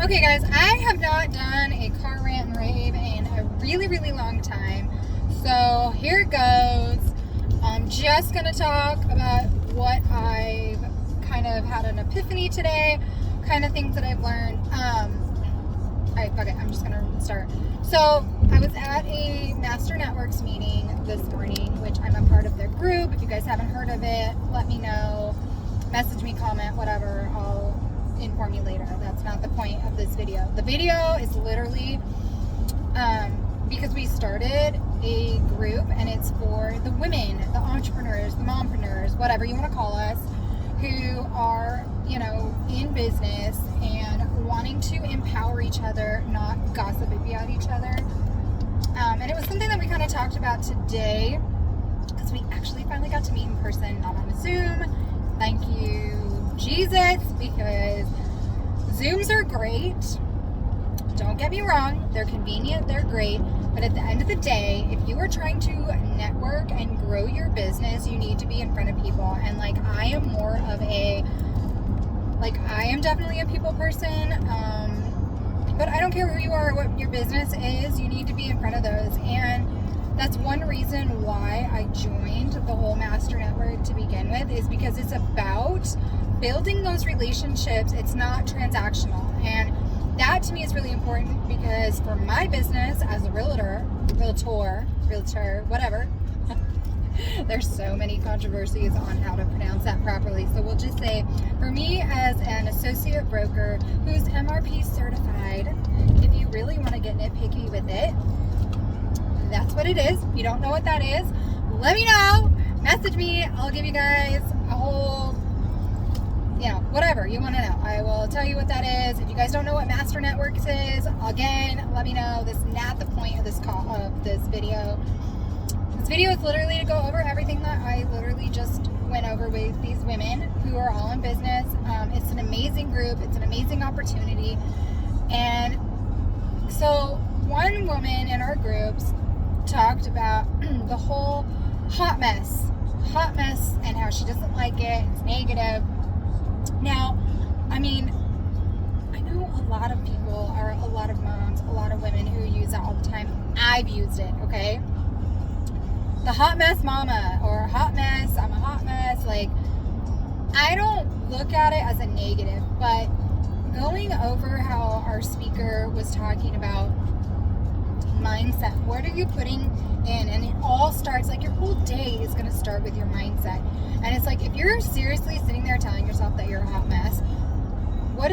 Okay guys, I have not done a car rant and rave in a really long time. So here it goes. I'm just going to talk about what I've kind of had an epiphany today, kind of things that I've learned. Alright, fuck it, I'm just going to start. So I was at a Master Networks meeting this morning, which I'm a part of their group. If you guys haven't heard of it, let me know. Message me, comment, whatever. I'll inform you later. That's not the point of this video. The video is literally because we started a group and it's for the women, the entrepreneurs, the mompreneurs, whatever you want to call us, who are, you know, in business and wanting to empower each other, not gossip about each other. And it was something that we kind of talked about today because we actually finally got to meet in person, not on a Zoom. Thank you, Jesus, because Zooms are great. Don't get me wrong, they're convenient, they're great, but at the end of the day, if you are trying to network and grow your business, you need to be in front of people. And like, I am more of a, I am definitely a people person, but I don't care who you are or what your business is, you need to be in front of those. And that's one reason why I joined the whole Master Network to begin with, is because it's about building those relationships. It's not transactional. And that to me is really important because for my business as a realtor, whatever, there's so many controversies on how to pronounce that properly. So we'll just say, for me as an associate broker who's MRP certified, if you really want to get nitpicky with it, that's what it is. If you don't know what that is, let me know. Message me. I'll give you guys a whole, whatever you want to know. I will tell you what that is. If you guys don't know what Master Networks is, again, let me know. This is not the point of this video. This video is literally to go over everything that I literally just went over with these women who are all in business. It's an amazing group. It's an amazing opportunity. And so one woman in our groups talked about the whole hot mess and how she doesn't like it. It's negative. Now, I mean, I know a lot of people, or a lot of moms, a lot of women who use that all the time. I've used it, okay? The hot mess mama, or hot mess, I'm a hot mess. Like, I don't look at it as a negative, but going over how our speaker was talking about mindset, what are you putting in? And it all starts, like, your whole day is going to start with your mindset. And it's like, if you're seriously sitting there telling yourself that you're a hot mess, what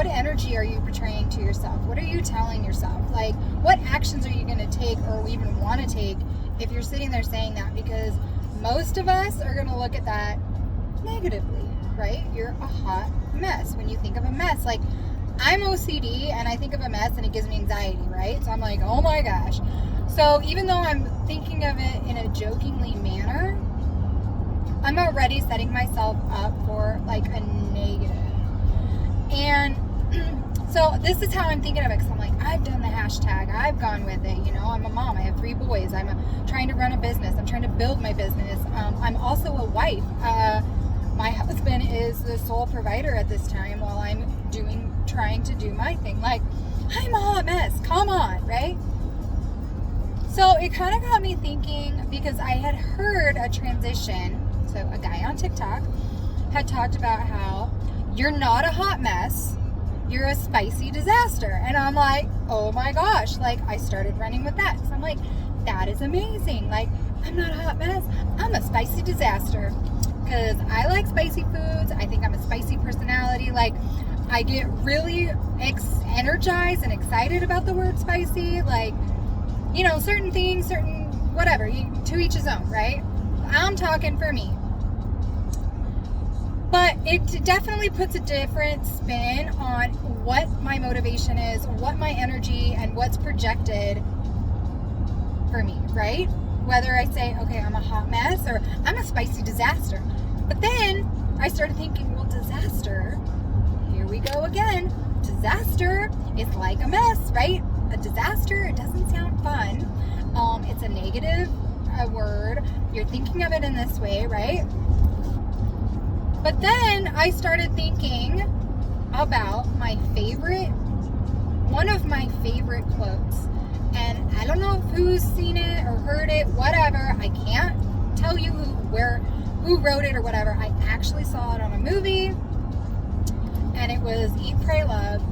energy are you portraying to yourself? What are you telling yourself? Like, what actions are you going to take or even want to take if you're sitting there saying that? Because most of us are going to look at that negatively, right? You're a hot mess. When you think of a mess, like, I'm OCD and I think of a mess and it gives me anxiety, right? So I'm like, oh my gosh. So even though I'm thinking of it in a jokingly manner, I'm already setting myself up for like a negative. And so this is how I'm thinking of it, because I'm like, I've done the hashtag, I've gone with it, I'm a mom, I have 3 boys, I'm trying to run a business, I'm trying to build my business, I'm also a wife. My husband is the sole provider at this time while I'm trying to do my thing. Like, I'm a hot mess, come on, right? So it kind of got me thinking, because I had heard a transition. So a guy on TikTok had talked about how you're not a hot mess, you're a spicy disaster. And I'm like, oh my gosh, like, I started running with that. So I'm like, that is amazing. Like, I'm not a hot mess, I'm a spicy disaster. Because I like spicy foods. I think I'm a spicy personality. Like, I get really energized and excited about the word spicy. Like, certain things, whatever, to each his own, right? I'm talking for me. But it definitely puts a different spin on what my motivation is, what my energy, and what's projected for me, right? Whether I say, okay, I'm a hot mess, or I'm a spicy disaster. But then I started thinking, well, disaster, here we go again. Disaster is like a mess, right? A disaster, it doesn't sound fun. It's a negative word. You're thinking of it in this way, right? But then I started thinking about my favorite one of my favorite quotes. And I don't know who's seen it or heard it, whatever. I can't tell you who wrote it or whatever. I actually saw it on a movie, and it was Eat, Pray, Love.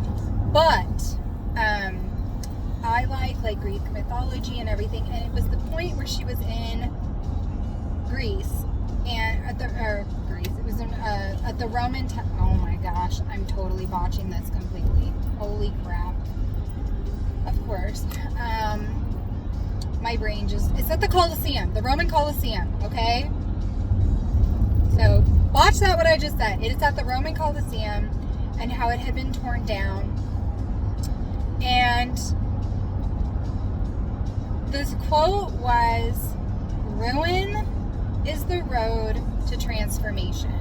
But I like Greek mythology and everything, and it was the point where she was in Greece, and at the Roman oh my gosh, I'm totally botching this completely. Holy crap. Of course. My brain it's at the Colosseum, the Roman Colosseum, okay? So, watch that what I just said. It is at the Roman Colosseum, and how it had been torn down. And this quote was, ruin is the road to transformation.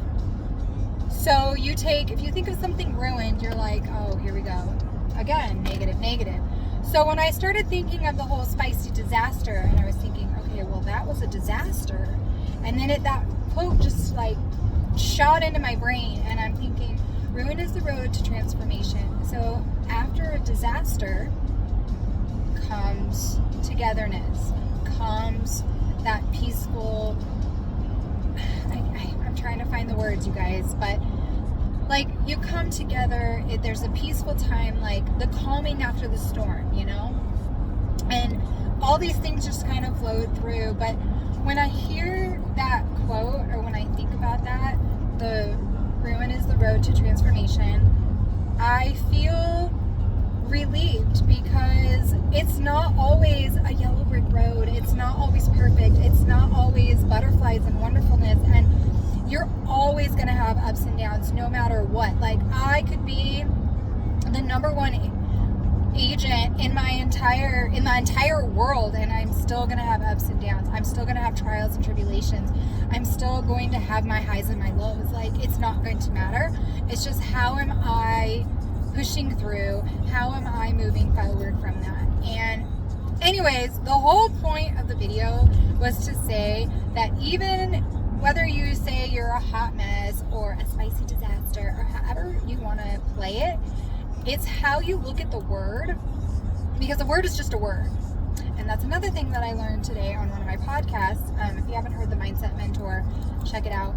So if you think of something ruined, you're like, oh, here we go. Again, negative. So when I started thinking of the whole spicy disaster, and I was thinking, okay, well, that was a disaster. And then that quote just shot into my brain, and I'm thinking, ruin is the road to transformation. So after a disaster comes togetherness, comes that peaceful, I'm trying to find the words, you guys, but you come together, there's a peaceful time, the calming after the storm, and all these things just kind of flowed through. But when I hear that quote, or when I think about that, the ruin is the road to transformation, I feel relieved, because it's not always a yellow brick road. It's not always perfect. It's not always butterflies and wonderfulness, and you're always going to have ups and downs no matter what. I could be the number one agent in the entire world, and I'm still going to have ups and downs. I'm still going to have trials and tribulations. I'm still going to have my highs and my lows. It's not going to matter. It's just, how am I pushing through? How am I moving forward from that? And anyways, the whole point of the video was to say that even whether you say you're a hot mess or a spicy disaster, or however you want to play it, it's how you look at the word, because a word is just a word. And that's another thing that I learned today on one of my podcasts. If you haven't heard the Mindset Mentor, check it out.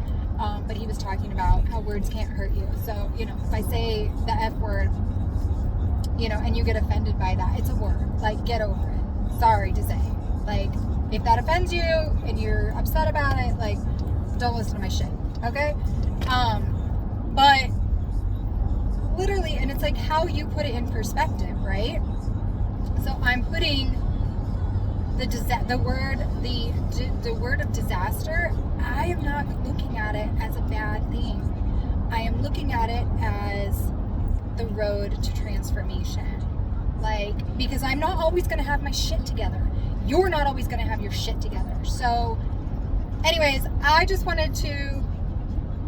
But he was talking about how words can't hurt you. So, if I say the F word, and you get offended by that, it's a word. Get over it. Sorry to say. If that offends you and you're upset about it, don't listen to my shit. Okay? But literally, and it's how you put it in perspective, right? So I'm putting the word of disaster, I am not looking at it as a bad thing. I am looking at it as the road to transformation. Because I'm not always going to have my shit together. You're not always going to have your shit together. So anyways, I just wanted to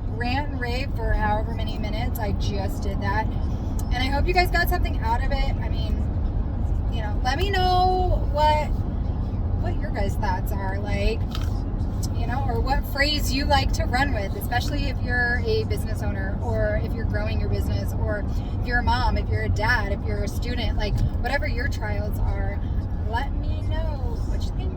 rant and rave for however many minutes. I just did that. And I hope you guys got something out of it. I mean, let me know what your guys' thoughts are, or what phrase you like to run with, especially if you're a business owner, or if you're growing your business, or if you're a mom, if you're a dad, if you're a student, whatever your trials are, let me know what you think.